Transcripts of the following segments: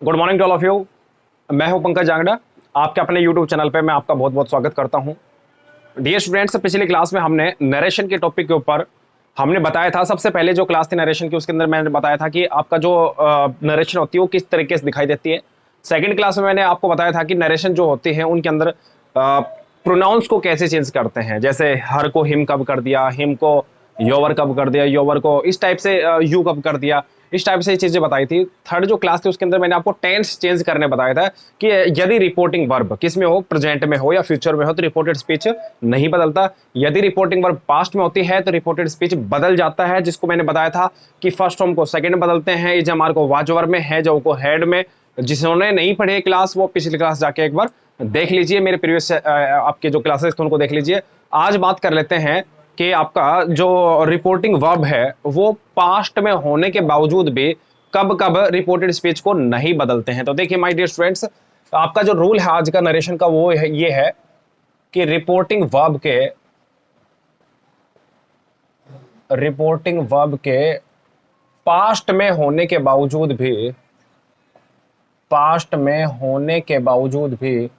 Good morning to all of you. मैं हूं पंकज जांगड़ा। आपके अपने यूट्यूब चैनल पे मैं आपका बहुत बहुत स्वागत करता हूं। डियर स्टूडेंट्स, पिछली क्लास में हमने नरेशन के टॉपिक के ऊपर हमने बताया था। सबसे पहले जो क्लास थी नरेशन की, उसके अंदर मैंने बताया था कि आपका जो नरेशन होती है वो किस तरीके से दिखाई देती है। सेकंड क्लास में मैंने आपको बताया था कि नरेशन जो होती है उनके अंदर प्रोनाउंस को कैसे चेंज करते हैं। जैसे हर को हिम कब कर दिया, हिम को योवर कब कर दिया, योवर को इस टाइप से यू कब कर दिया, इस टाइप से चीजें बताई थी। थर्ड जो क्लास थी उसके अंदर मैंने आपको टेंस चेंज करने बताया था कि यदि रिपोर्टिंग वर्ब किस में हो, प्रेजेंट में हो या फ्यूचर में हो, तो रिपोर्टेड स्पीच नहीं बदलता। यदि रिपोर्टिंग वर्ब पास्ट में होती है तो रिपोर्टेड स्पीच बदल जाता है, जिसको मैंने बताया था कि फर्स्ट फॉर्म को सेकंड में बदलते हैं, इज एम आर को वाज वर्ब में, है जो को हेड में। जिन्होंने नहीं पढ़े क्लास वो पिछली क्लास जाके एक बार देख लीजिए, मेरे प्रीवियस आपके जो क्लासेस थे उनको देख लीजिए। आज बात कर लेते हैं कि आपका जो रिपोर्टिंग वर्ब है वो पास्ट में होने के बावजूद भी कब कब रिपोर्टेड स्पीच को नहीं बदलते हैं। तो देखिए माय डियर स्टूडेंट्स, आपका जो रूल है आज का नरेशन का वो है, ये है कि रिपोर्टिंग वर्ब के पास्ट में होने के बावजूद भी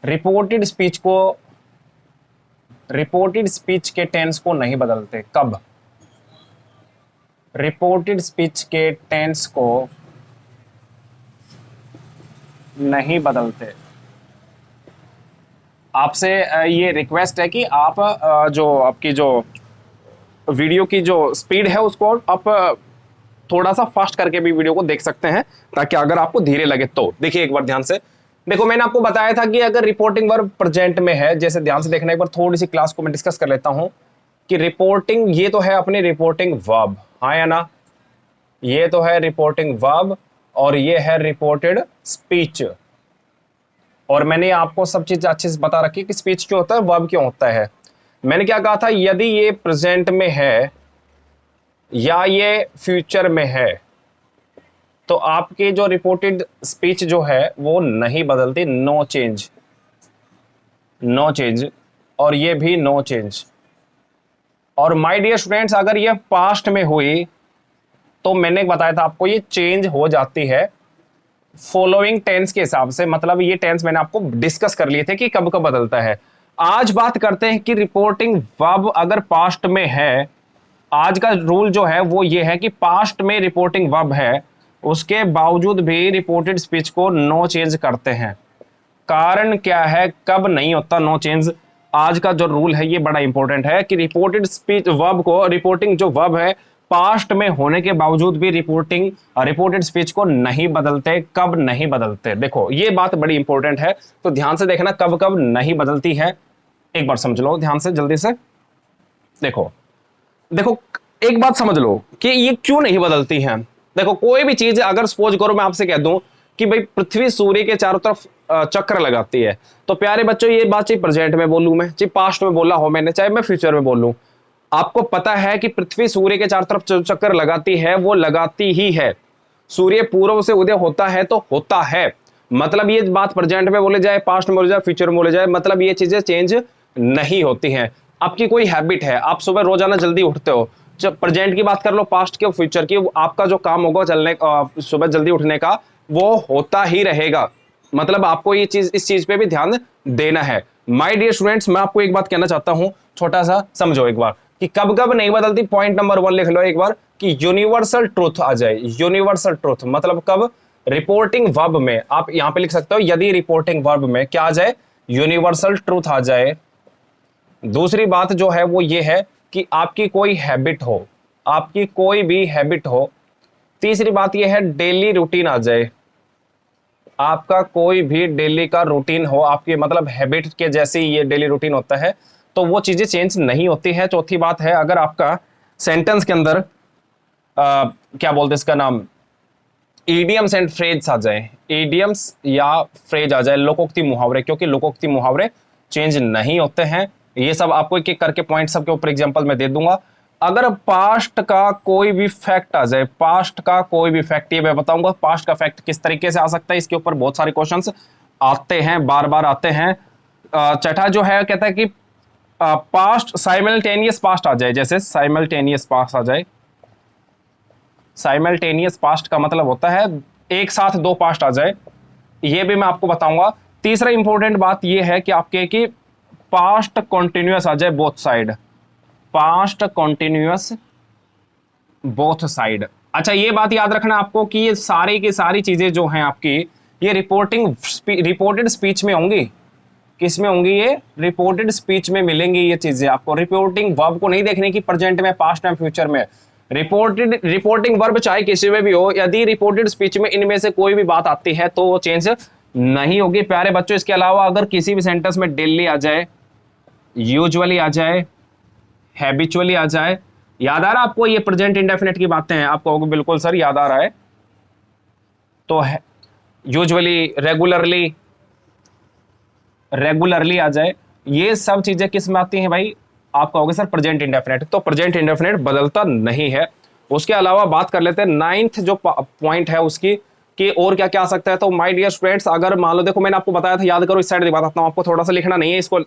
रिपोर्टेड स्पीच के टेंस को नहीं बदलते। कब? रिपोर्टेड स्पीच के टेंस को नहीं बदलते। आपसे ये रिक्वेस्ट है कि आप जो आपकी जो वीडियो की जो स्पीड है उसको आप थोड़ा सा फास्ट करके भी वीडियो को देख सकते हैं, ताकि अगर आपको धीरे लगे तो। देखिए एक बार ध्यान से देखो, मैंने आपको बताया था कि अगर रिपोर्टिंग वर्ब प्रेजेंट में है, जैसे ध्यान से देखना, एक बार थोड़ी सी क्लास को मैं डिस्कस कर लेता हूं कि रिपोर्टिंग, ये तो है अपनी रिपोर्टिंग वर्ब, हाँ या ना, ये तो है रिपोर्टिंग वर्ब और ये है रिपोर्टेड स्पीच। और मैंने आपको सब चीज अच्छे से बता रखी कि स्पीच क्यों होता है, वर्ब क्यों होता है। मैंने क्या कहा था, यदि ये प्रेजेंट में है या ये फ्यूचर में है तो आपकी जो रिपोर्टेड स्पीच जो है वो नहीं बदलती, नो चेंज, और ये भी नो चेंज। और माय डियर स्टूडेंट्स, अगर ये पास्ट में हुई तो मैंने बताया था आपको ये चेंज हो जाती है फॉलोइंग टेंस के हिसाब से। मतलब ये टेंस मैंने आपको डिस्कस कर लिए थे कि कब कब बदलता है। आज बात करते हैं कि रिपोर्टिंग वर्ब अगर पास्ट में है, आज का रूल जो है वो ये है कि पास्ट में रिपोर्टिंग वर्ब है, उसके बावजूद भी रिपोर्टेड स्पीच को नो चेंज करते हैं। कारण क्या है, कब नहीं होता नो चेंज? आज का जो रूल है ये बड़ा इंपॉर्टेंट है कि रिपोर्टेड स्पीच वर्ब को, रिपोर्टिंग जो वर्ब है पास्ट में होने के बावजूद भी रिपोर्टेड स्पीच को नहीं बदलते। कब नहीं बदलते? देखो ये बात बड़ी इंपॉर्टेंट है, तो ध्यान से देखना कब कब नहीं बदलती है। एक बार समझ लो ध्यान से, जल्दी से देखो। एक बात समझ लो कि ये क्यों नहीं बदलती हैं। देखो कोई भी चीज, अगर सपोज करो मैं आपसे कह दूं कि भाई पृथ्वी सूर्य के चारों तरफ चक्कर लगाती है, तो प्यारे बच्चों ये बात चाहे प्रेजेंट में बोलूं मैं, चाहे पास्ट में बोला हो मैंने, चाहे मैं फ्यूचर में बोलूं, आपको पता है कि पृथ्वी सूर्य के चारों तरफ चक्कर लगाती है, वो लगाती ही है। सूर्य पूर्व से उदय होता है तो होता है। मतलब ये बात प्रेजेंट में बोले जाए, पास्ट में बोले जाए, फ्यूचर में बोले जाए, मतलब ये चीजें चेंज नहीं होती हैं। आपकी कोई हैबिट है, आप सुबह रोजाना जल्दी उठते हो, जब प्रेजेंट की बात कर लो, पास्ट की, फ्यूचर की, आपका जो काम होगा चलने सुबह जल्दी उठने का, वो होता ही रहेगा। मतलब आपको ये चीज, इस चीज पे भी ध्यान देना है। माय डियर स्टूडेंट्स, मैं आपको एक बात कहना चाहता हूं, छोटा सा समझो एक बार कि कब कब नहीं बदलती। पॉइंट नंबर 1 लिख लो एक बार कि यूनिवर्सल ट्रूथ आ जाए। यूनिवर्सल ट्रूथ मतलब कब? रिपोर्टिंग वर्ब में। आप यहां पे लिख सकते हो यदि रिपोर्टिंग वर्ब में क्या आ जाए, यूनिवर्सल ट्रूथ आ जाए। दूसरी बात जो है वो ये है कि आपकी कोई हैबिट हो, आपकी कोई भी हैबिट हो। तीसरी बात ये है डेली रूटीन आ जाए, आपका कोई भी डेली का रूटीन हो, आपकी मतलब हैबिट के जैसे ही ये डेली रूटीन होता है, तो वो चीजें चेंज नहीं होती है। चौथी बात है, अगर आपका सेंटेंस के अंदर क्या बोलते हैं इसका नाम, ईडियम्स एंड फ्रेज आ जाए, ईडियम्स या फ्रेज आ जाए, लोकोक्ति मुहावरे, क्योंकि लोकोक्ति मुहावरे चेंज नहीं होते हैं। ये सब आपको एक एक करके पॉइंट सबके ऊपर एग्जांपल मैं दे दूंगा। अगर पास्ट का कोई भी फैक्ट आ जाए, पास्ट का कोई भी फैक्ट, ये मैं बताऊंगा पास्ट का फैक्ट किस तरीके से आ सकता है, इसके ऊपर बहुत सारे क्वेश्चंस आते हैं, बार बार आते हैं। छठा जो है कहता है कि पास्ट साइमल्टेनियस पास्ट आ जाए, जैसे साइमल्टेनियस पास्ट आ जाए, साइमल्टेनियस पास्ट का मतलब होता है एक साथ दो पास्ट आ जाए, ये भी मैं आपको बताऊंगा। तीसरा इंपॉर्टेंट बात ये है कि आपके कि पास्ट कॉन्टिन्यूअस आ जाए both side, past continuous both side. अच्छा ये बात याद रखना आपको कि ये सारी की सारी चीजें जो हैं आपकी ये रिपोर्टेड स्पीच में होंगी। किस में होंगी? ये रिपोर्टेड स्पीच में मिलेंगी ये चीजें आपको। रिपोर्टिंग वर्ब को नहीं देखने की प्रेजेंट में, पास्ट में, फ्यूचर में। रिपोर्टिंग वर्ब चाहे किसी में भी हो, यदि रिपोर्टेड स्पीच में इनमें से कोई भी बात आती है तो वो चेंज नहीं होगी प्यारे बच्चों। इसके अलावा अगर किसी भी सेंटेंस में डेली आ जाए, यूजुअली आ जाए, हैबिचुअली आ जाए, याद आ रहा है आपको? ये प्रेजेंट इंडेफिनिट की बातें हैं, आपको बिल्कुल सर याद आ रहा है। तो यूजुअली, रेगुलरली आ जाए, ये सब चीजें किस में आती हैं भाई? आप कहोगे सर प्रेजेंट इंडेफिनिट। तो प्रेजेंट इंडेफिनिट बदलता नहीं है। उसके अलावा बात कर लेते हैं नाइन्थ जो पॉइंट है उसकी कि और क्या क्या आ सकता है। तो माय डियर स्टूडेंट्स, अगर मान लो, देखो मैंने आपको बताया था, याद करो, इस साइड बताता हूं आपको, थोड़ा सा लिखना नहीं है इसको।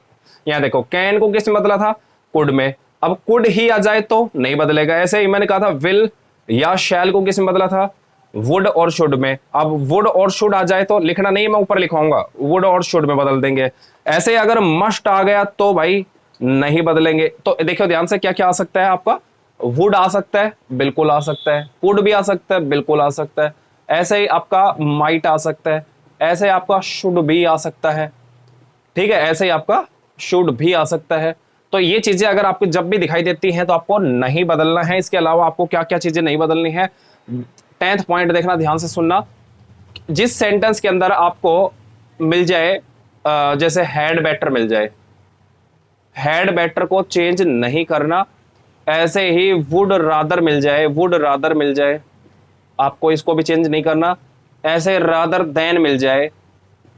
यहाँ देखो, कैन को किस में बदला था? कुड में। अब कुड ही आ जाए तो नहीं बदलेगा। ऐसे ही मैंने कहा था विल या शैल को किस में बदला था? वुड और शुड में। अब वुड और शुड आ जाए तो लिखना नहीं है, मैं ऊपर लिखाऊंगा, वुड और शुड में बदल देंगे। ऐसे ही अगर मस्ट आ गया तो भाई नहीं बदलेंगे। तो देखो ध्यान से, क्या क्या आ सकता है आपका? वुड आ सकता है, बिल्कुल आ सकता है। कुड भी आ सकता है, बिल्कुल आ सकता है। ऐसे ही आपका माइट आ सकता है, ऐसे आपका शुड भी आ सकता है, ठीक है, ऐसे ही आपका शुड भी आ सकता है। तो ये चीजें अगर आपको जब भी दिखाई देती हैं तो आपको नहीं बदलना है। इसके अलावा आपको क्या क्या चीजें नहीं बदलनी है? 10th पॉइंट देखना, ध्यान से सुनना। जिस सेंटेंस के अंदर आपको मिल जाए जैसे हैड बेटर मिल जाए, हैड बेटर को चेंज नहीं करना। ऐसे ही वुड रादर मिल जाए, वुड रादर मिल जाए, आपको इसको भी चेंज नहीं करना। ऐसे रादर देन मिल जाए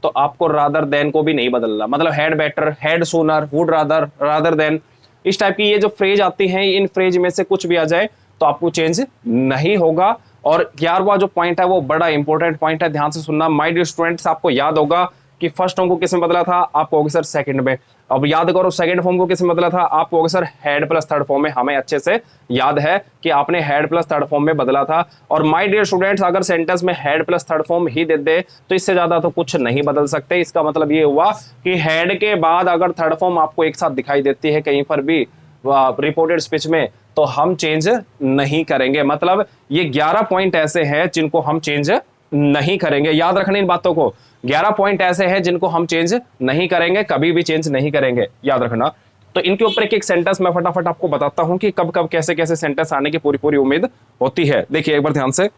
तो आपको रादर देन को भी नहीं बदलना। मतलब had better, had sooner, would rather, rather than, इस टाइप की ये जो फ्रेज आती हैं, इन फ्रेज में से कुछ भी आ जाए तो आपको चेंज नहीं होगा। और 11वां जो पॉइंट है वो बड़ा इंपॉर्टेंट पॉइंट है, ध्यान से सुनना। माय डियर स्टूडेंट्स, आपको याद होगा कि फर्स्ट फॉर्म को किसमें बदला था? आप कहोगे सर सेकंड में। अब याद करो सेकंड फॉर्म को किसमें बदला था? आप कहोगे sir had plus third form में। हमें अच्छे से याद है कि आपने हैड प्लस थर्ड फॉर्म में बदला था। और माय डियर स्टूडेंट्स, अगर सेंटेंस में हैड प्लस थर्ड फॉर्म ही दे दे तो इससे ज्यादा तो कुछ नहीं बदल सकते। इसका मतलब ये हुआ कि हैड के बाद अगर थर्ड फॉर्म आपको एक साथ दिखाई देती है कहीं पर भी रिपोर्टेड स्पीच में तो हम चेंज नहीं करेंगे। मतलब ये 11 पॉइंट ऐसे हैं जिनको हम चेंज नहीं करेंगे। याद रखना इन बातों को। 11 पॉइंट ऐसे हैं जिनको हम चेंज नहीं करेंगे, कभी भी चेंज नहीं करेंगे, याद रखना। तो इनके ऊपर एक एक सेंटेंस मैं फटाफट आपको बताता हूं कि कब कब कैसे कैसे सेंटेंस आने की पूरी पूरी उम्मीद होती है। देखिए एक बार ध्यान से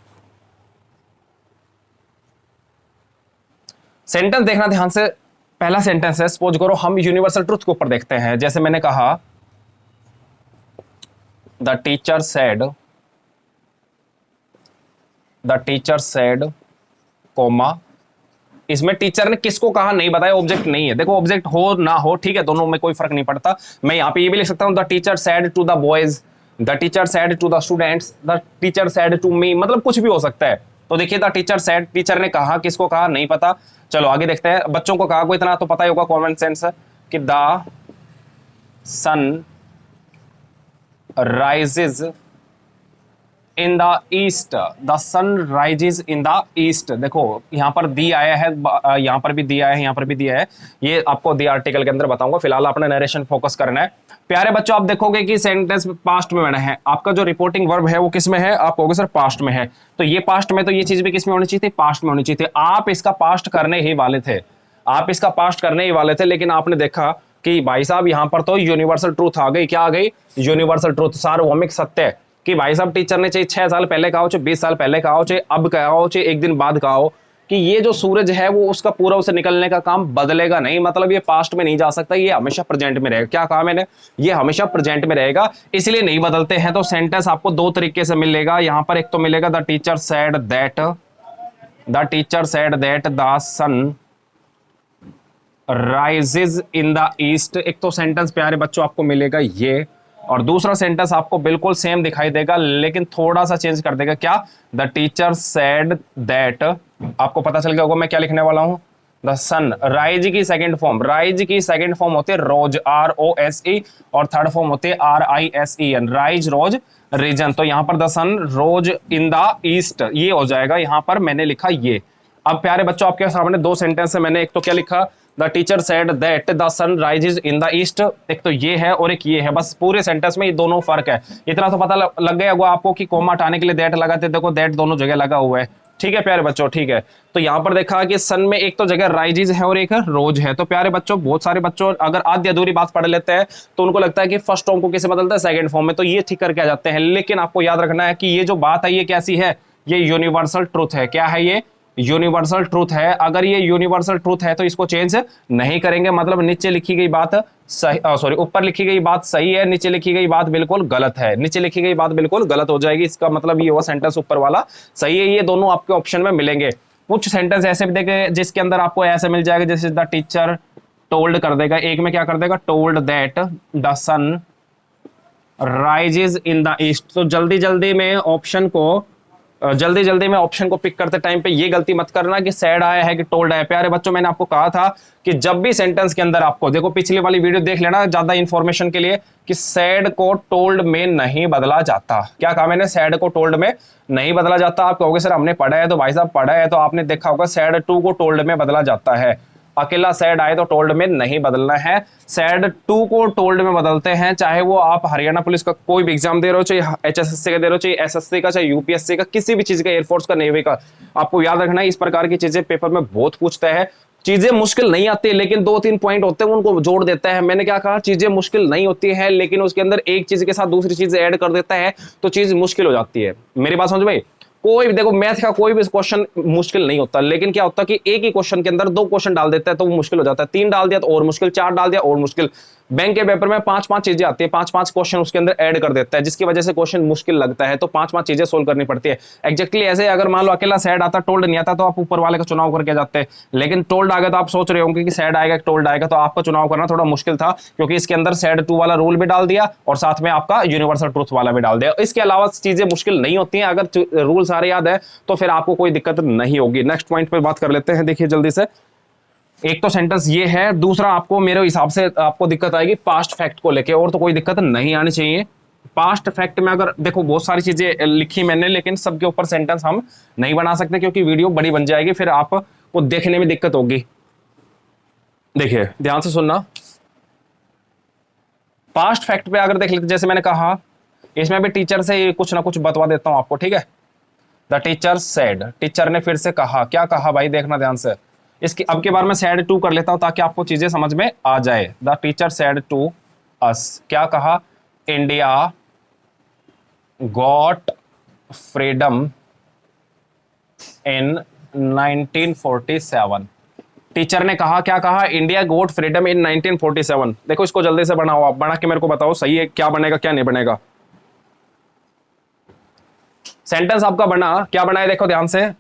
सेंटेंस देखना ध्यान से। पहला सेंटेंस है, सपोज करो हम यूनिवर्सल ट्रुथ के ऊपर देखते हैं। जैसे मैंने कहा द टीचर सेड कोमा, इसमें टीचर ने किसको कहा नहीं बताया, ऑब्जेक्ट नहीं है। देखो ऑब्जेक्ट हो ना हो, ठीक है, दोनों में कोई फर्क नहीं पड़ता। मैं यहां पे ये भी लिख सकता हूं the teacher said to the boys, the teacher said to the students, the teacher said to me, मतलब कुछ भी हो सकता है। तो देखिए द टीचर सेड, टीचर ने कहा, किसको कहा नहीं पता। चलो आगे देखते हैं। बच्चों को कहा, को इतना तो पता ही होगा, कॉमन सेंस है कि the sun rises in the east, the sun rises in the east. देखो यहां पर दी आया है, यहां पर भी दिया है, यहां पर भी दिया है। ये आपको दी आर्टिकल के अंदर बताऊंगा, फिलहाल अपना नरेशन फोकस करना है। प्यारे बच्चों आप देखोगे कि सेंटेंस पास्ट में बना है, आपका जो रिपोर्टिंग वर्ब है वो किस में है? आप कहोगे सर पास्ट में है। तो ये पास्ट में, तो ये चीज भी किस में होनी चाहिए थी? पास्ट में होनी चाहिए थी। आप इसका पास्ट करने ही वाले थे, आप इसका पास्ट करने ही वाले थे, लेकिन आपने देखा कि भाई साहब यहां पर तो यूनिवर्सल ट्रूथ आ गई। क्या आ गई? यूनिवर्सल ट्रूथ, सार्वभौमिक सत्य, कि भाई साहब टीचर ने चाहे 6 साल पहले कहा हो, चाहे 20 साल पहले कहा हो, चाहे अब कहा हो, चाहे एक दिन बाद कहा हो, कि ये जो सूरज है वो उसका पूरा से निकलने का काम बदलेगा नहीं। मतलब ये पास्ट में नहीं जा सकता, ये हमेशा प्रेजेंट में रहेगा। क्या कहा मैंने? ये हमेशा प्रेजेंट में रहेगा, इसलिए नहीं बदलते हैं। तो सेंटेंस आपको दो तरीके से मिलेगा। यहां पर एक तो मिलेगा the teacher said that the sun rises in the east. एक तो सेंटेंस प्यारे बच्चों आपको मिलेगा ये, और दूसरा सेंटेंस आपको बिल्कुल सेम दिखाई देगा लेकिन थोड़ा सा चेंज कर देगा। क्या? द टीचर सेड दैट, आपको पता चल गया होगा मैं क्या लिखने वाला हूं। द सन, राइज की सेकंड फॉर्म, राइज की सेकंड फॉर्म होते हैं रोज, ROSE, और थर्ड फॉर्म होते हैं RISEN, राइज रोज रीजन। तो यहां पर the sun rose in the east, ये हो जाएगा, यहां पर मैंने लिखा ये। अब प्यारे बच्चों आपके सामने दो सेंटेंस है, मैंने एक तो क्या लिखा, the teacher said that the sun rises in the east, एक तो ये है और एक ये है, बस पूरे सेंटेंस में ये दोनों फर्क है। इतना तो पता लग गया होगा आपको कि कोमा हटाने के लिए दैट लगाते, देखो दैट दोनों जगह लगा हुआ है, ठीक है प्यारे बच्चों, ठीक है। तो यहां पर देखा कि सन में एक तो जगह राइजेज है और एक रोज है। तो प्यारे बच्चों बहुत सारे बच्चों अगर आधी अधूरी बात पढ़ लेते हैं तो उनको लगता है कि फर्स्ट फॉर्म को कैसे बदलता है सेकंड फॉर्म में, तो ये ठीक करके आ जाते हैं। लेकिन आपको याद रखना है कि ये जो बात है ये कैसी है, ये यूनिवर्सल ट्रूथ है। क्या है ये? यूनिवर्सल ट्रूथ है। अगर ये यूनिवर्सल ट्रूथ है तो इसको चेंज नहीं करेंगे, मतलब नीचे लिखी गई बात सही, सॉरी ऊपर लिखी गई बात सही है, नीचे लिखी गई बात बिल्कुल गलत है, नीचे लिखी गई बात बिल्कुल गलत हो जाएगी। इसका मतलब ये हुआ सेंटेंस ऊपर वाला सही है। ये दोनों आपके ऑप्शन में मिलेंगे। कुछ सेंटेंस ऐसे भी देखे जिसके अंदर आपको ऐसे मिल जाएगा, जैसे द टीचर टोल्ड कर देगा, एक में क्या कर देगा, told that the sun rises in the east. तो जल्दी जल्दी में ऑप्शन को पिक करते टाइम पे ये गलती मत करना कि सैड आया है कि टोल्ड आया। प्यारे बच्चों मैंने आपको कहा था कि जब भी सेंटेंस के अंदर आपको, देखो पिछली वाली वीडियो देख लेना ज्यादा इंफॉर्मेशन के लिए, कि सैड को टोल्ड में नहीं बदला जाता। क्या कहा मैंने? सैड को टोल्ड में नहीं बदला जाता। आप कहोगे सर हमने पढ़ा है, तो भाई साहब पढ़ा है तो आपने देखा होगा सैड टू को टोल्ड में बदला जाता है। अकेला सैड आए तो टोल्ड में नहीं बदलना है, सैड टू को टोल्ड में बदलते हैं। चाहे वो आप हरियाणा पुलिस का कोई भी एग्जाम दे रहे हो, चाहे HSSC का दे रहे हो, चाहे SSC का, चाहे UPSC का, किसी भी चीज का, एयरफोर्स का, नेवी का, आपको याद रखना है इस प्रकार की चीजें पेपर में बहुत पूछता है। चीजें मुश्किल नहीं आती, लेकिन 2-3 पॉइंट होते हैं उनको जोड़ देता है। मैंने क्या कहा? चीजें मुश्किल नहीं होती है, लेकिन उसके अंदर एक चीज के साथ दूसरी चीज ऐड कर देता है तो चीज मुश्किल हो जाती है। मेरी बात समझ में? कोई भी देखो मैथ का कोई भी क्वेश्चन मुश्किल नहीं होता, लेकिन क्या होता है कि एक ही क्वेश्चन के अंदर 2 क्वेश्चन डाल देता है तो वो मुश्किल हो जाता है, 3 डाल दिया तो और मुश्किल, 4 डाल दिया और मुश्किल। बैंक के पेपर में 5-5 चीजें आती है, 5-5 क्वेश्चन उसके अंदर ऐड कर देता है, जिसकी वजह से क्वेश्चन मुश्किल लगता है, तो 5-5 चीजें सोल्व करनी पड़ती है। एक्जेक्टली ऐसे अगर मान लो अकेला सैड आता, टोल्ड नहीं आता, तो आप ऊपर वाले का चुनाव करके जाते हैं। लेकिन टोल्ड आ गया तो आप सोच रहे होंगे कि सैड आएगा टोल्ड आएगा, तो आपका चुनाव करना थोड़ा मुश्किल था, क्योंकि इसके अंदर सैड 2 वाला रूल भी डाल दिया और साथ में आपका यूनिवर्सल ट्रूथ वाला भी डाल दिया। इसके अलावा चीजें मुश्किल नहीं होती हैं, अगर रूल सारे याद है तो फिर आपको कोई दिक्कत नहीं होगी। नेक्स्ट पॉइंट पे बात कर लेते हैं। देखिए जल्दी से, एक तो सेंटेंस ये है, दूसरा आपको मेरे हिसाब से आपको दिक्कत आएगी पास्ट फैक्ट को लेके, और तो कोई दिक्कत नहीं आनी चाहिए। पास्ट फैक्ट में अगर देखो बहुत सारी चीजें लिखी मैंने, लेकिन सबके ऊपर सेंटेंस हम नहीं बना सकते क्योंकि वीडियो बड़ी बन जाएगी, फिर आपको देखने में दिक्कत होगी। देखिए ध्यान से सुनना, पास्ट फैक्ट पे अगर देख लेते, जैसे मैंने कहा इसमें भी टीचर से कुछ ना कुछ बतवा देता हूं आपको, ठीक है। द टीचर सेड, टीचर ने फिर से कहा, क्या कहा भाई देखना ध्यान से। इसकी अब के बार में सैड टू कर लेता हूं ताकि आपको चीजें समझ में आ जाए। The teacher said to us, क्या कहा? India got freedom in 1947। Teacher ने कहा, क्या कहा? India got freedom in 1947। देखो इसको जल्दी से बनाओ, आप बना के मेरे को बताओ सही है, क्या बनेगा क्या नहीं बनेगा। सेंटेंस आपका बना, क्या बना है देखो ध्यान से।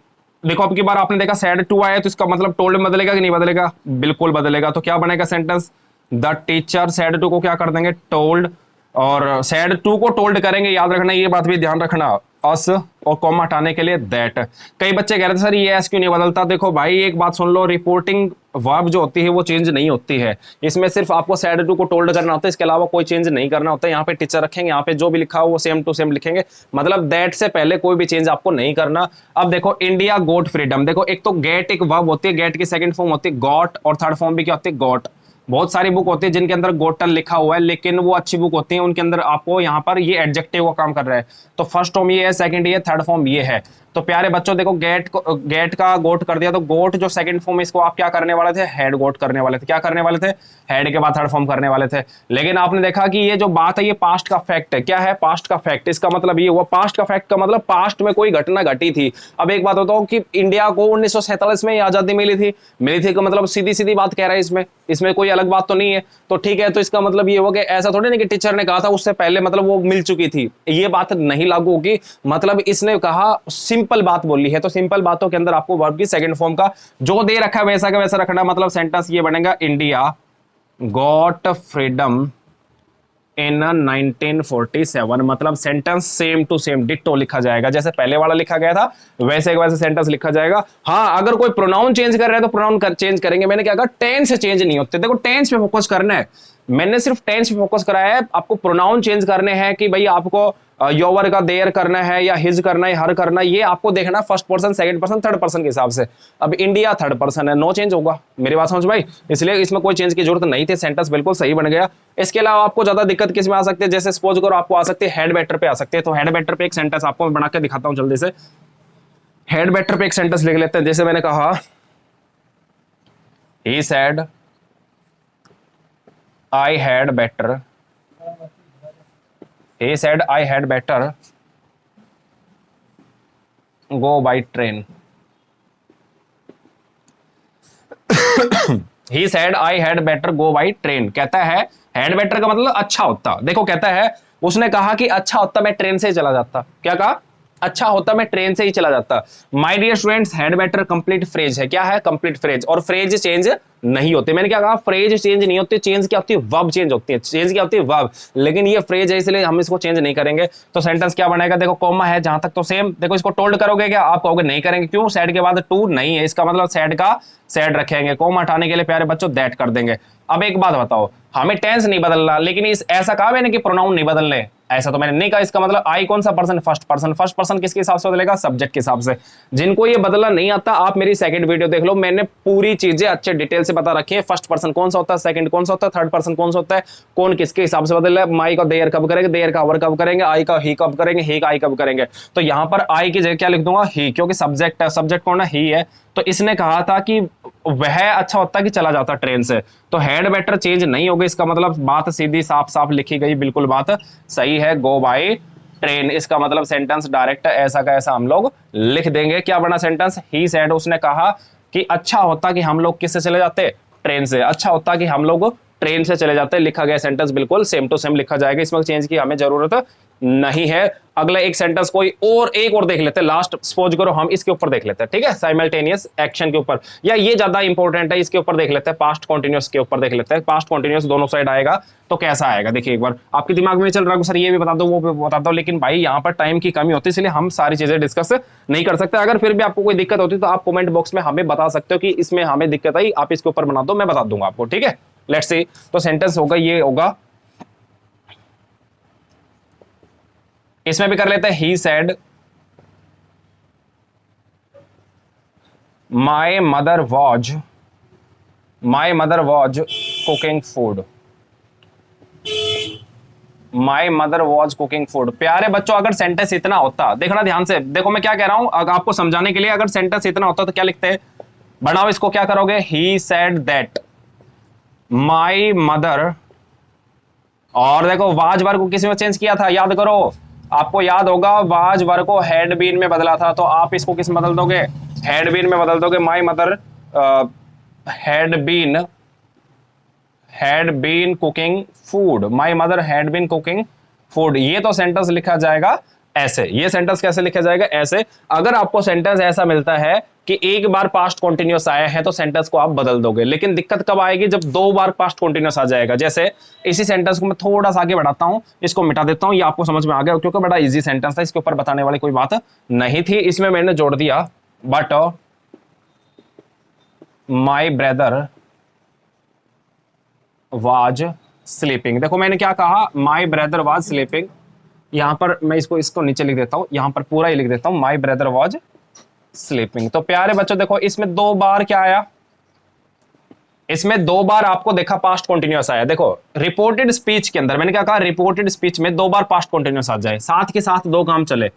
देखो अब की बार आपने देखा सैड टू आया तो इसका मतलब टोल्ड में बदलेगा कि नहीं बदलेगा? बिल्कुल बदलेगा। तो क्या बनेगा sentence? The teacher said to को क्या कर देंगे? टोल्ड, और सैड टू को टोल्ड करेंगे, याद रखना ये बात भी ध्यान रखना, अस और कॉमा हटाने के लिए दैट। कई बच्चे कह रहे थे सर ये एस क्यों नहीं बदलता। देखो भाई एक बात सुन लो, रिपोर्टिंग वर्ब जो होती है वो चेंज नहीं होती है, इसमें सिर्फ आपको सैड टू को टोल्ड करना होता है, इसके अलावा कोई चेंज नहीं करना होता है। यहाँ पे टीचर रखेंगे, यहाँ पे जो भी लिखा हो वो सेम टू सेम लिखेंगे, मतलब दैट से पहले कोई भी चेंज आपको नहीं करना। अब देखो इंडिया गॉट फ्रीडम, देखो एक तो गेट एक वर्ब होती है, गेट की सेकंड फॉर्म होती है गॉट, और थर्ड फॉर्म भी क्या होती है? गॉट। बहुत सारी बुक होती है जिनके अंदर गोटल लिखा हुआ है, लेकिन वो अच्छी बुक होती है, उनके अंदर आपको यहाँ पर ये एडजेक्टिव का काम कर रहा है। तो फर्स्ट फॉर्म ये है, सेकंड ये, थर्ड फॉर्म ये है। तो प्यारे बच्चों देखो गेट का गोट कर दिया, तो गोट जो सेकंड फॉर्म, इसको आप क्या करने वाले थे? हेड गोट करने वाले थे। क्या करने वाले थे? हेड के बाद थर्ड फॉर्म करने वाले थे। लेकिन आपने देखा कि ये जो बात है ये पास्ट का फैक्ट है। क्या है? पास्ट का फैक्ट। इसका मतलब ये हुआ, पास्ट का फैक्ट का मतलब पास्ट में कोई घटना घटी थी। अब एक बात बताओ कि इंडिया को 1947 में आजादी मिली थी का मतलब सीधी सीधी बात कह रहा है, इसमें कोई अलग बात तो नहीं है। तो ठीक है, तो इसका मतलब ये हुआ कि ऐसा थोड़ी नहीं कि टीचर ने कहा था उससे पहले मतलब वो मिल चुकी थी, ये बात नहीं लागू होगी। मतलब इसने कहा, सिंपल बात बोली है, तो सिंपल बातों के अंदर आपको वर्ब की सेकंड फॉर्म का जो दे रखा है वैसा का वैसा रखना। मतलब सेंटेंस ये बनेगा, इंडिया गॉट फ्रीडम इन 1947। मतलब sentence same to same ditto लिखा जाएगा, जैसे पहले वाला लिखा गया था वैसे एक वैसे सेंटेंस लिखा जाएगा। हाँ, अगर कोई प्रोनाउन चेंज कर रहा है तो प्रोनाउन चेंज करेंगे। मैंने क्या कहा, टेंस चेंज नहीं होते। देखो टेंस पे फोकस करना है, मैंने सिर्फ टेंस पे फोकस कराया है। आपको प्रोनाउन चेंज करने हैं कि भाई आपको योवर का देयर करना है या हिज करना है, हर करना है, ये आपको देखना first person, second person, third person के हिसाब से। अब इंडिया थर्ड पर्सन है, नो चेंज होगा। मेरी बात समझ भाई, इसलिए इसमें कोई चेंज की जरूरत नहीं थी, सेंटेंस बिल्कुल सही बन गया। इसके अलावा आपको ज्यादा दिक्कत किस में आ सकती है, जैसे सपोज करो आपको आ सकती है हेड बेटर पे आ सकती है। तो हेड बेटर पे एक सेंटेंस आपको बना के दिखाता हूं जल्दी से। हेड बेटर पे एक सेंटेंस लिख लेते हैं। जैसे मैंने कहा, he said I had better, he said I had better go by train। he said I had better go by train। कहता है had better का मतलब अच्छा होता। देखो कहता है, उसने कहा कि अच्छा होता मैं ट्रेन से ही चला जाता। क्या कहा, अच्छा होता मैं ट्रेन से ही चला जाता। My dear students, had better complete phrase है। क्या है, कंप्लीट फ्रेज। और फ्रेज चेंज नहीं होते। मैंने क्या कहा, फ्रेज चेंज नहीं होती, चेंज क्या होती है, वर्ब चेंज होती है। चेंज क्या होती है, वर्ब। लेकिन ये फ्रेज है इसलिए हम इसको चेंज नहीं करेंगे। तो सेंटेंस क्या बनेगा, देखो कॉमा है जहां तक तो सेम। देखो इसको टोल्ड करोगे क्या, आप कहोगे नहीं करेंगे। क्यों, सैड के बाद टू नहीं है, इसका मतलब सैड का सैड रखेंगे। कॉमा हटाने के लिए प्यारे बच्चों दैट कर देंगे। अब एक बात बताओ, हमें टेंस नहीं बदलना, लेकिन इस ऐसा कहा मैंने कि प्रोनाउन नहीं बदलने, ऐसा तो मैंने नहीं कहा। इसका मतलब आई कौन सा person, first person. First person किसके हिसाब से बदलेगा, सब्जेक्ट के हिसाब से। जिनको ये बदलना नहीं आता, आप मेरी सेकंड वीडियो देख लो, मैंने पूरी चीजें अच्छे डिटेल से बता रखी है। फर्स्ट पर्सन कौन सा होता है, सेकंड कौन सा होता है, थर्ड पर्सन कौन सा होता है, कौन किसके हिसाब से बदल रहा है। माई का देयर कब करेंगे, देयर का अवर कब करेंगे, आई का ही कब करेंगे, ही का आई कब करेंगे। तो यहां पर आई की जगह क्या लिख दूंगा, ही, क्योंकि सब्जेक्ट है। सब्जेक्ट कौन है, ही है। तो इसने कहा था कि वह अच्छा होता कि चला जाता ट्रेन से। तो हेड बेटर चेंज नहीं होगी, इसका मतलब बात सीधी साफ साफ लिखी गई, बिल्कुल बात सही है। गो बाय ट्रेन, इसका मतलब सेंटेंस डायरेक्ट ऐसा का ऐसा हम लोग लिख देंगे। क्या बना सेंटेंस, ही सेड, उसने कहा कि अच्छा होता कि हम लोग किससे चले जाते, ट्रेन से। अच्छा होता कि हम लोग ट्रेन से चले जाते। लिखा गया सेंटेंस बिल्कुल सेम टू सेम लिखा जाएगा, इसमें चेंज की हमें जरूरत नहीं है। अगला एक सेंटेंस कोई और एक और देख लेते हैं, लास्ट सपोज करो हम इसके ऊपर देख लेते हैं, ठीक है, साइमल्टेनियस एक्शन के ऊपर, या ये ज्यादा इंपॉर्टेंट है, इसके ऊपर देख लेते हैं, पास्ट कॉन्टिन्यूअस के ऊपर देख लेते हैं। पास्ट कॉन्टिन्यूअस दोनों साइड आएगा तो कैसा आएगा, देखिए एक बार। आपके दिमाग में चल रहा है सर ये भी बता दो वो भी बता दो, लेकिन भाई यहाँ पर टाइम की कमी होती है, इसलिए हम सारी चीजें डिस्कस नहीं कर सकते। अगर फिर भी आपको कोई दिक्कत होती है तो आप कमेंट बॉक्स में हमें बता सकते हो कि इसमें हमें दिक्कत आई, आप इसके ऊपर बना दो, मैं बता दूंगा आपको, ठीक है। लेट्स सी, तो सेंटेंस होगा, ये होगा, इसमें भी कर लेते हैं। He said my mother was cooking food. My mother was cooking food. प्यारे बच्चों, अगर सेंटेंस इतना होता, देखना ध्यान से, देखो मैं क्या कह रहा हूं, अगर आपको समझाने के लिए, अगर सेंटेंस इतना होता तो क्या लिखते हैं, बनाओ इसको, क्या करोगे, he said that my mother, और देखो वाज वर्ब को किस में चेंज किया था, याद करो, आपको याद होगा वाज वर्ब को हैड बीन में बदला था, तो आप इसको किस में बदल दोगे, हैड बीन में बदल दोगे। My mother had been cooking food, my mother had been cooking food. ये तो सेंटेंस लिखा जाएगा ऐसे। ये सेंटेंस कैसे लिखा जाएगा, ऐसे। अगर आपको सेंटेंस ऐसा मिलता है कि एक बार पास्ट कॉन्टिन्यूअस आया है तो सेंटेंस को आप बदल दोगे, लेकिन दिक्कत कब आएगी, जब दो बार पास्ट कॉन्टिन्यूअस आ जाएगा। जैसे इसी सेंटेंस को मैं थोड़ा सा आगे बढ़ाता हूं, इसको मिटा देता हूं, ये आपको समझ में आ गया क्योंकि बड़ा इजी सेंटेंस था, इसके ऊपर बताने वाली कोई बात नहीं थी। इसमें मैंने जोड़ दिया but my brother was sleeping. देखो मैंने क्या कहा, माई ब्रदर वाज स्लीपिंग। यहां पर मैं इसको नीचे लिख देता हूं, यहां पर पूरा ही लिख देता हूं, माई ब्रदर वाज स्लीपिंग। तो प्यारे बच्चों देखो, इसमें दो बार क्या आया, इसमें दो बार आपको देखा पास्ट कॉन्टिन्यूअस आया। देखो रिपोर्टेड स्पीच के अंदर मैंने क्या कहा, रिपोर्टेड स्पीच में दो बार पास्ट कॉन्टिन्यूअस आ जाए, साथ के साथ दो काम चले।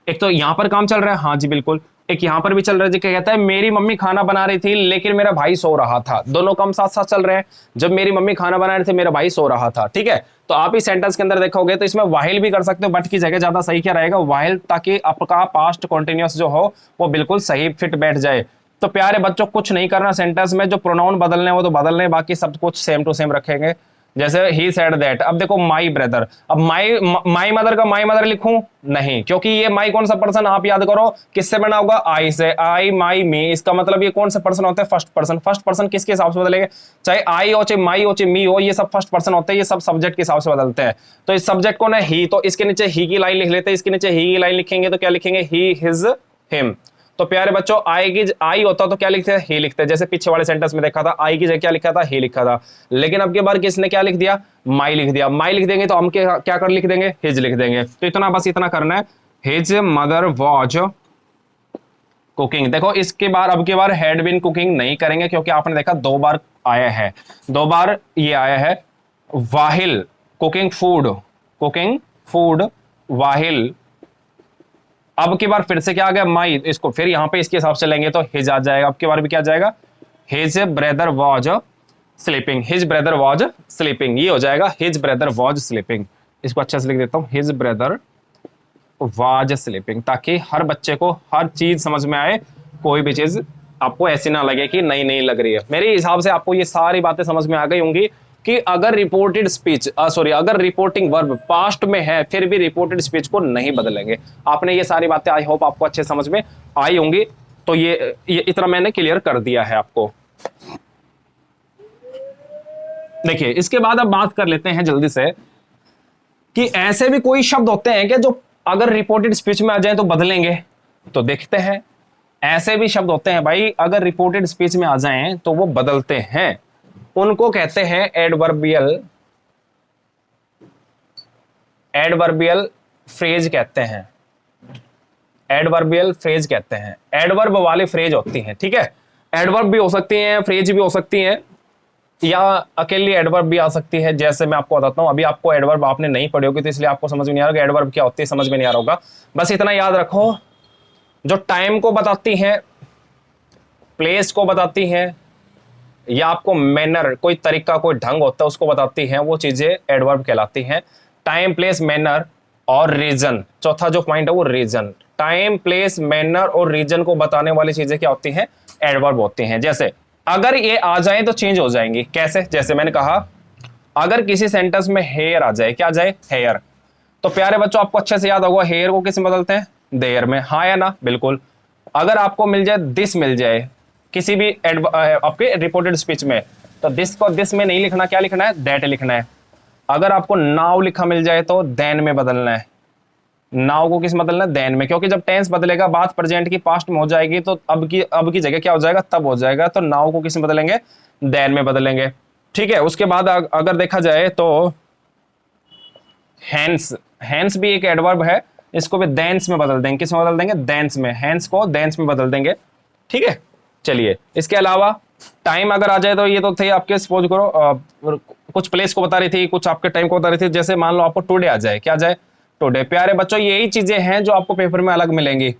एक तो यहां पर काम चल रहा है, हाँ जी बिल्कुल, एक यहां पर भी चल रहा है जी। क्या कहता है, मेरी मम्मी खाना बना रही थी लेकिन मेरा भाई सो रहा था। दोनों काम साथ साथ चल रहे हैं। जब मेरी मम्मी खाना बना रही थी मेरा भाई सो रहा था, ठीक है। तो आप इस सेंटेंस के अंदर देखोगे तो इसमें वाहिल भी कर सकते हो, बट की जगह ज्यादा सही क्या रहेगा, वाहिल, ताकि आपका पास्ट कॉन्टिन्यूअस जो हो वो बिल्कुल सही फिट बैठ जाए। तो प्यारे बच्चों कुछ नहीं करना सेंटेंस में, जो प्रोनाउन बदलने वो तो बदलने, बाकी सब कुछ सेम टू सेम रखेंगे। जैसे ही सेड दैट, अब देखो माई ब्रदर, अब माई मदर का माई मदर लिखूं नहीं, क्योंकि ये माई कौन सा पर्सन, आप याद करो किससे बना होगा, आई से, आई माई मी, इसका मतलब ये कौन से पर्सन होते हैं, फर्स्ट पर्सन। फर्स्ट पर्सन किसके हिसाब से बदलेंगे, चाहे आई हो चाहे माई हो चाहे मी हो, ये सब फर्स्ट पर्सन होते हैं, ये सब सब्जेक्ट के हिसाब से बदलते हैं। तो इस सब्जेक्ट को ना ही, तो इसके नीचे ही की लाइन लिख लेते हैं, इसके नीचे ही की लाइन लिखेंगे तो क्या लिखेंगे, ही हिज हिम। तो प्यारे बच्चों आई होता तो क्या लिखते हैं, ही लिखते हैं, जैसे पीछे वाले सेंटेंस में देखा था आई की जगह क्या लिखा था, ही लिखा था। लेकिन अब की बार किसने क्या लिख दिया, माई लिख दिया। माई लिख देंगे तो हम क्या कर लिख देंगे, हिज लिख देंगे। तो इतना बस इतना करना है, हिज मदर वॉज कुकिंग। देखो इसके बार अब की बार हैड बीन कुकिंग नहीं करेंगे, क्योंकि आपने देखा 2 बार आया है, 2 बार ये आया है वाहिल कुकिंग फूड वाहिल। अब की बार फिर से क्या आ गया, माई, इसको फिर यहां पे इसके हिसाब से लेंगे तो हिज आ जाएगा। अब की बार भी क्या जाएगा, his brother was sleeping, his brother was sleeping, ये हो जाएगा हिज ब्रदर वॉज स्लीपिंग। इसको अच्छे से लिख देता हूं, हिज ब्रदर वॉज स्लीपिंग, ताकि हर बच्चे को हर चीज समझ में आए, कोई भी चीज आपको ऐसी ना लगे कि नई नई लग रही है। मेरे हिसाब से आपको ये सारी बातें समझ में आ गई होंगी कि अगर रिपोर्टेड स्पीच अगर रिपोर्टिंग वर्ब पास्ट में है फिर भी रिपोर्टेड स्पीच को नहीं बदलेंगे। आपने ये सारी बातें आई होप आपको अच्छे समझ में आई होंगी। तो ये इतना मैंने क्लियर कर दिया है आपको। देखिए इसके बाद अब बात कर लेते हैं जल्दी से कि ऐसे भी कोई शब्द होते हैं कि जो अगर रिपोर्टेड स्पीच में आ जाए तो बदलेंगे। तो देखते हैं, ऐसे भी शब्द होते हैं भाई अगर रिपोर्टेड स्पीच में आ जाएं तो वो बदलते हैं, उनको कहते हैं एडवर्बियल फ्रेज कहते हैं। एडवर्बियल फ्रेज कहते हैं, एडवर्ब वाली फ्रेज होती हैं, ठीक है। एडवर्ब भी हो सकती हैं, फ्रेज भी हो सकती हैं, या अकेली एडवर्ब भी आ सकती है। जैसे मैं आपको बताता हूं, अभी आपको एडवर्ब आपने नहीं पढ़ी होगी तो इसलिए आपको समझ में नहीं आ रहा एडवर्ब क्या होती है, समझ में नहीं आ रहा होगा। बस इतना याद रखो, जो टाइम को बताती हैं, प्लेस को बताती हैं, या आपको मैनर, कोई तरीका कोई ढंग होता है उसको बताती हैं, वो चीजें एडवर्ब कहलाती हैं। टाइम प्लेस मैनर और रीजन, चौथा जो पॉइंट है वो रीजन। टाइम प्लेस मैनर और रीजन को बताने वाली चीजें क्या होती हैं, एडवर्ब होती हैं। जैसे अगर ये आ जाए तो चेंज हो जाएंगी, कैसे, जैसे मैंने कहा अगर किसी सेंटेंस में हेयर आ जाए, क्या आ जाए, हेयर, तो प्यारे बच्चों आपको अच्छे से याद होगा हेयर को किस में बदलते हैं, देयर में, हाँ या ना, बिल्कुल। अगर आपको मिल जाए दिस, मिल जाए किसी भी आपके रिपोर्टेड स्पीच में, तो दिस को दिस में नहीं लिखना, क्या लिखना है, दैट लिखना है। अगर आपको नाउ लिखा मिल जाए तो देन में बदलना है, नाउ को किस बदलना है, देन में, क्योंकि जब टेंस बदलेगा बात प्रेजेंट की पास्ट में हो जाएगी तो अब की जगह क्या हो जाएगा, तब हो जाएगा। तो नाउ को किस में बदलेंगे, देन में बदलेंगे, ठीक है। उसके बाद अगर देखा जाए तो हैंस, हैंस भी एक एडवर्ब है, इसको भी देंस में बदल देंगे, किस में बदल देंगे, देंस में, हैंस को देंस में बदल देंगे, ठीक है। चलिए इसके अलावा टाइम अगर आ जाए तो ये तो थे आपके, सपोज करो कुछ प्लेस को बता रही थी, कुछ आपके टाइम को बता रही थी। जैसे मान लो आपको टुडे आ जाए, क्या आ जाए, टुडे। प्यारे बच्चों यही चीजें हैं जो आपको पेपर में अलग मिलेंगी।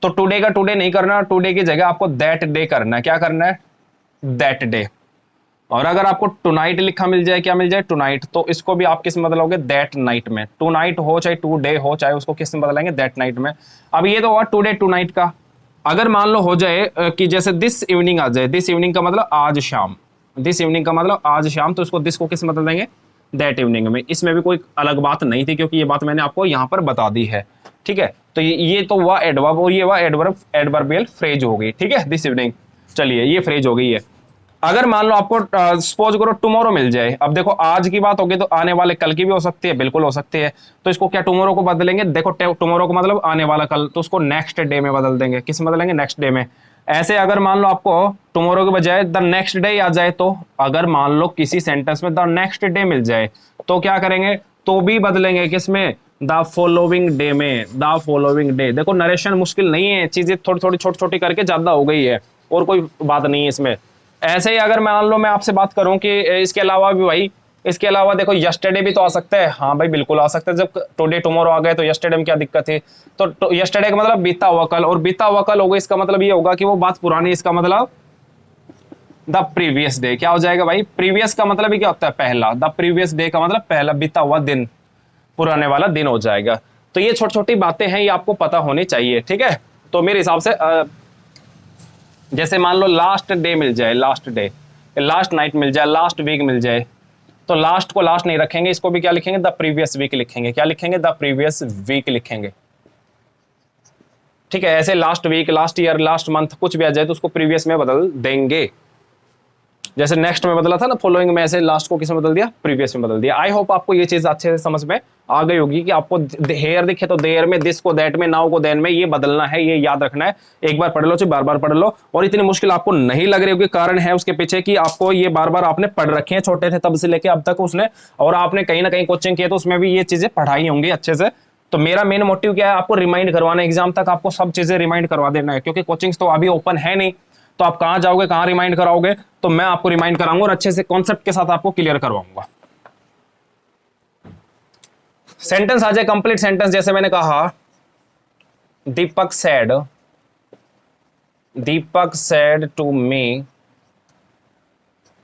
तो टुडे का टुडे नहीं करना, टुडे की जगह आपको दैट डे करना है, क्या करना है, दैट डे। और अगर आपको टुनाइट लिखा मिल जाए, क्या मिल जाए, टुनाइट, तो इसको भी आप किस में बदलोगे, दैट नाइट में। टुनाइट हो चाहे टू डे हो, चाहे उसको किस में बदलेंगे, दैट नाइट में। अब ये तो हुआ टुडे टुनाइट का। अगर मान लो हो जाए कि जैसे दिस इवनिंग आ जाए, दिस इवनिंग का मतलब आज शाम, दिस इवनिंग का मतलब आज शाम, तो इसको दिस को किस में बदल देंगे, दैट इवनिंग में। इसमें भी कोई अलग बात नहीं थी, क्योंकि ये बात मैंने आपको यहाँ पर बता दी है, ठीक है। तो ये तो हुआ एडवर्ब, और ये हुआ एडवर्बियल फ्रेज हो गई, ठीक है, दिस इवनिंग। चलिए ये फ्रेज हो गई है। अगर मान लो आपको सपोज करो टुमारो मिल जाए, अब देखो आज की बात होगी तो आने वाले कल की भी हो सकती है, बिल्कुल हो सकती है। तो इसको क्या टुमारो को बदलेंगे, देखो टुमारो को मतलब आने वाला कल, तो उसको नेक्स्ट डे में बदल देंगे, किस में बदलेंगे, नेक्स्ट डे में। ऐसे अगर मान लो आपको टुमारो के बजाय द नेक्स्ट डे आ जाए, तो अगर मान लो किसी सेंटेंस में द नेक्स्ट डे मिल जाए तो क्या करेंगे, तो भी बदलेंगे, किसमें, द फॉलोइंग डे में, द फॉलोइंग डे। देखो नरेशन मुश्किल नहीं है, चीजें थोड़ी थोड़ी छोटी छोटी करके ज्यादा हो गई है, और कोई बात नहीं है इसमें। ऐसे ही अगर मान लो मैं आपसे बात करूं कि इसके अलावा भी भाई, इसके अलावा देखो यस्टरडे भी तो आ सकता है, हाँ भाई बिल्कुल आ सकता है। जब टुडे टुमारो आ गए तो यस्टरडे में क्या दिक्कत है, तो यस्टरडे का मतलब बीता हुआ कल, और बीता हुआ कल होगा, इसका मतलब ये होगा कि वो बात पुरानी, इसका मतलब द प्रीवियस डे। क्या हो जाएगा भाई, प्रीवियस का मतलब ही क्या होता है, पहला, द प्रीवियस डे का मतलब पहला बीता हुआ दिन, पुराने वाला दिन हो जाएगा। तो ये छोटी छोटी बातें हैं, ये आपको पता होनी चाहिए, ठीक है। तो मेरे हिसाब से जैसे मान लो लास्ट डे मिल जाए, लास्ट डे, लास्ट नाइट मिल जाए, लास्ट वीक मिल जाए, तो लास्ट को लास्ट नहीं रखेंगे, इसको भी क्या लिखेंगे, द प्रीवियस वीक लिखेंगे। क्या लिखेंगे, द प्रीवियस वीक लिखेंगे। ठीक है, ऐसे last week, last year, last month कुछ भी आ जाए तो उसको प्रीवियस में बदल देंगे। जैसे नेक्स्ट में बदला था ना, फॉलोइंग में, ऐसे लास्ट को किस में बदल दिया, प्रीवियस में बदल दिया। आई होप आपको ये चीज अच्छे से समझ में आ गई होगी कि आपको हेयर दिखे तो देयर में, दिस को दैट में, नाउ को देन में, ये बदलना है, ये याद रखना है। एक बार पढ़ लो, चाहे बार बार पढ़ लो, और इतनी मुश्किल आपको नहीं लग रही होगी। कारण है उसके पीछे कि आपको ये बार बार आपने पढ़ रखे हैं, छोटे थे तब से लेके अब तक उसने, और आपने कहीं ना कहीं कोचिंग किया तो उसमें भी ये चीजें पढ़ाई होंगी अच्छे से। तो मेरा मेन मोटिव क्या है, आपको रिमाइंड करवाना, एग्जाम तक आपको सब चीजें रिमाइंड करवा देना है, क्योंकि कोचिंग्स तो अभी ओपन है नहीं, तो आप कहां जाओगे, कहां रिमाइंड कराओगे। तो मैं आपको रिमाइंड कराऊंगा और अच्छे से कॉन्सेप्ट के साथ आपको क्लियर करवाऊंगा। सेंटेंस आ जाए, कंप्लीट सेंटेंस। जैसे मैंने कहा, Deepak said to me,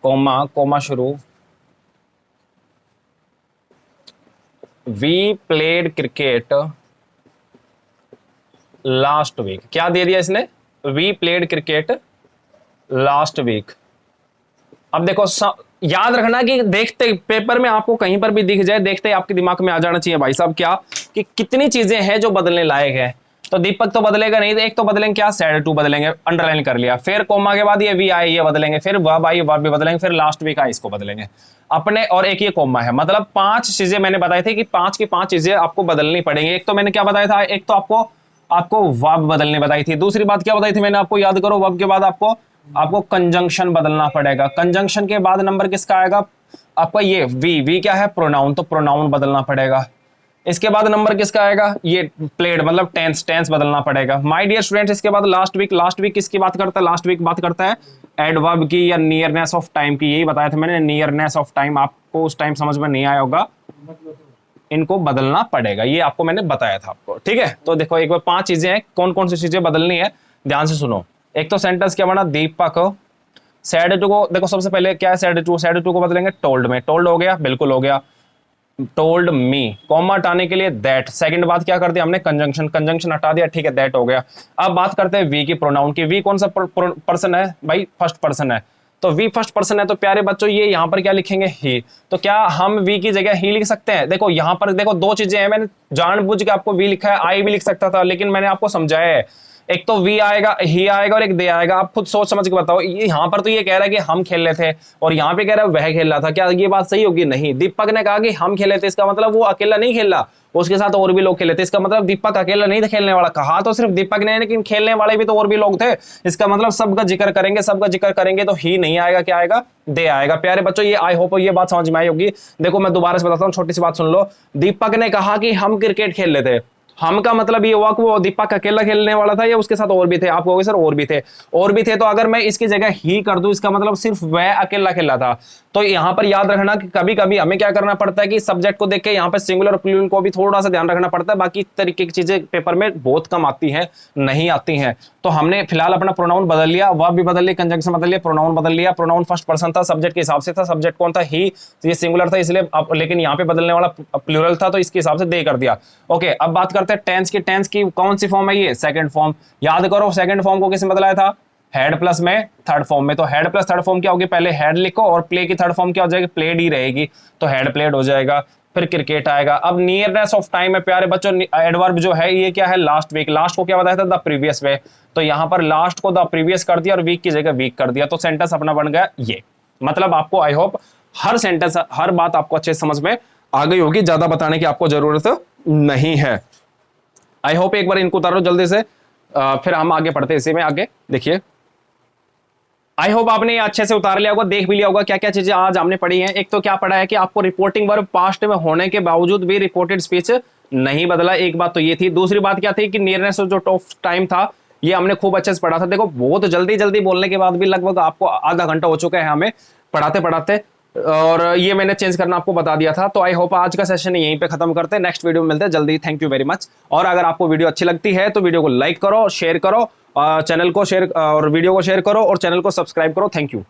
comma, comma शुरू, we played cricket last week. क्या दे दिया इसने, we played cricket last week. अब देखो याद रखना कि देखते पेपर में आपको कहीं पर भी दिख जाए, देखते ही आपके दिमाग में आ जाना चाहिए भाई साहब क्या, कि कितनी चीजें हैं जो बदलने लायक है। तो दीपक तो बदलेगा नहीं, एक तो बदलेंगे क्या, सैड टू बदलेंगे, अंडरलाइन कर लिया, फिर कोमा के बाद ये वी आई, ये बदलेंगे, फिर वर्ब आई, वर्ब भी बदलेंगे, फिर लास्ट वीक आई, इसको बदलेंगे अपने, और एक ये कोमा है। मतलब 5 चीजें मैंने बताई थी कि 5 की 5 चीजें आपको बदलनी पड़ेंगी। एक तो मैंने क्या बताया था, एक तो आपको वर्ब बदलनी बताई थी। दूसरी बात क्या बताई थी मैंने आपको, याद करो, वर्ब के बाद आपको कंजंक्शन बदलना पड़ेगा। कंजंक्शन के बाद नंबर किसका आएगा, आपका ये वी क्या है, प्रोनाउन, तो प्रोनाउन बदलना पड़ेगा। इसके बाद नंबर किसका आएगा, ये प्लेड, मतलब टेंस बदलना पड़ेगा। माय डियर स्टूडेंट्स, इसके बाद लास्ट वीक किसकी बात करता है, लास्ट वीक बात करता है एडवर्ब की या नियरनेस ऑफ टाइम की। यही बताया था मैंने, नियरनेस ऑफ टाइम। आपको उस टाइम समझ में नहीं आया होगा, इनको बदलना पड़ेगा, ये आपको मैंने बताया था आपको। ठीक है, तो देखो एक बार 5 चीजें हैं, कौन कौन सी चीजें बदलनी है, ध्यान से सुनो। एक तो सेंटेंस क्या बना, दीपक सैड टू को, देखो सबसे पहले क्या है, सैड टू को बदलेंगे टोल्ड में। टोल्ड हो गया, बिल्कुल हो गया। टोल्ड मी, कॉमा हटाने के लिए दैट। सेकंड बात क्या कर दिया हमने, कंजंक्शन हटा दिया, ठीक है, दैट हो गया। अब बात करते हैं वी की, प्रोनाउन की। वी कौन सा पर्सन है भाई, फर्स्ट पर्सन है, तो वी फर्स्ट पर्सन है, तो प्यारे बच्चों ये यहाँ पर क्या लिखेंगे, ही। तो क्या हम वी की जगह ही लिख सकते हैं, देखो यहाँ पर देखो 2 चीजें हैं, मैंने जानबूझ के आपको वी लिखा है, आई भी लिख सकता था, लेकिन मैंने आपको समझाया है, एक तो वी आएगा, ही आएगा, और एक दे आएगा। आप खुद सोच समझ के बताओ, ये यहाँ पर तो ये कह रहा है कि हम खेल रहे थे, और यहाँ पे कह रहा है वह खेल रहा था, क्या ये बात सही होगी, नहीं। दीपक ने कहा कि हम खेले थे, इसका मतलब वो अकेला नहीं खेल रहा, उसके साथ और भी लोग खेले थे, इसका मतलब दीपक अकेला नहीं था खेलने वाला। कहा तो सिर्फ दीपक ने, लेकिन खेलने वाले भी तो और भी लोग थे, इसका मतलब सबका जिक्र करेंगे, तो ही नहीं आएगा, क्या आएगा, दे आएगा। प्यारे बच्चों, ये आई होप ये बात समझ में आई होगी। देखो मैं दोबारा से बताता हूँ, छोटी सी बात सुन लो। दीपक ने कहा कि हम क्रिकेट खेल रहे थे, हम का मतलब ये हुआ कि वो दीपक अकेला खेलने वाला था या उसके साथ और भी थे। आप कहोगे सर और भी थे, तो अगर मैं इसकी जगह ही कर दूं, इसका मतलब सिर्फ वह अकेला खेला था। तो यहां पर याद रखना कि कभी कभी हमें क्या करना पड़ता है कि सब्जेक्ट को देख के यहाँ पे सिंगुलर और प्लूरल को भी थोड़ा सा ध्यान रखना पड़ता है। बाकी तरीके की चीजें पेपर में बहुत कम आती हैं, नहीं आती हैं। तो हमने फिलहाल अपना प्रोनाउन बदल लिया, वर्ब भी बदल लिया, कंजंक्शन बदल लिया, प्रोनाउन बदल लिया। प्रोनाउन फर्स्ट पर्सन था, सब्जेक्ट के हिसाब से था, सब्जेक्ट कौन था, ही, ये सिंगुलर था इसलिए, लेकिन यहाँ पे बदलने वाला प्लूरल था, तो इसके हिसाब से दे कर दिया। ओके, अब बात करते हैं टेंस की। टेंस की कौन सी फॉर्म है, ये सेकंड फॉर्म। याद करो सेकंड फॉर्म को किसने बदलाया था, हेड प्लस में थर्ड फॉर्म में। तो हेड प्लस थर्ड फॉर्म क्या होगी, पहले हेड लिखो, और प्ले की थर्ड फॉर्म क्या हो जाएगी, प्लेड ही रहेगी, तो हेड प्लेड हो जाएगा। फिर क्रिकेट आएगा। अब नियरनेस ऑफ टाइम है प्यारे बच्चों, एडवर्ब जो है ये क्या है, लास्ट वीक। लास्ट को क्या बताया था, द प्रीवियस वे, तो यहां पर लास्ट को द प्रीवियस कर दिया और वीक की जगह वीक कर दिया, तो सेंटेंस अपना बन गया ये। मतलब आपको आई होप हर सेंटेंस, हर बात आपको अच्छे समझ में आ गई होगी, ज्यादा बताने की आपको जरूरत नहीं है। आई होप एक बार इनको उतारो जल्दी से, फिर हम आगे पढ़ते हैं इसी में। आगे देखिए, आई होप आपने अच्छे से उतार लिया होगा, देख भी लिया होगा क्या क्या चीजें आज हमने पढ़ी हैं। एक तो क्या पढ़ा है कि आपको रिपोर्टिंग वर्ब पास्ट में होने के बावजूद भी रिपोर्टेड स्पीच नहीं बदला, एक बात तो ये थी। दूसरी बात क्या थी कि नियरनेस जो ऑफ टाइम था, ये हमने खूब अच्छे से पढ़ा था। देखो बहुत जल्दी बोलने के बाद भी लगभग आपको आधा घंटा हो चुका है हमें पढ़ाते पढ़ाते, और ये मैंने चेंज करना आपको बता दिया था। तो आई होप आज का सेशन यहीं पे खत्म करते हैं, नेक्स्ट वीडियो में मिलते हैं जल्दी। Thank you very much. और अगर आपको वीडियो अच्छी लगती है तो वीडियो को लाइक करो, शेयर करो, चैनल को शेयर और वीडियो को शेयर करो और चैनल को सब्सक्राइब करो। Thank you.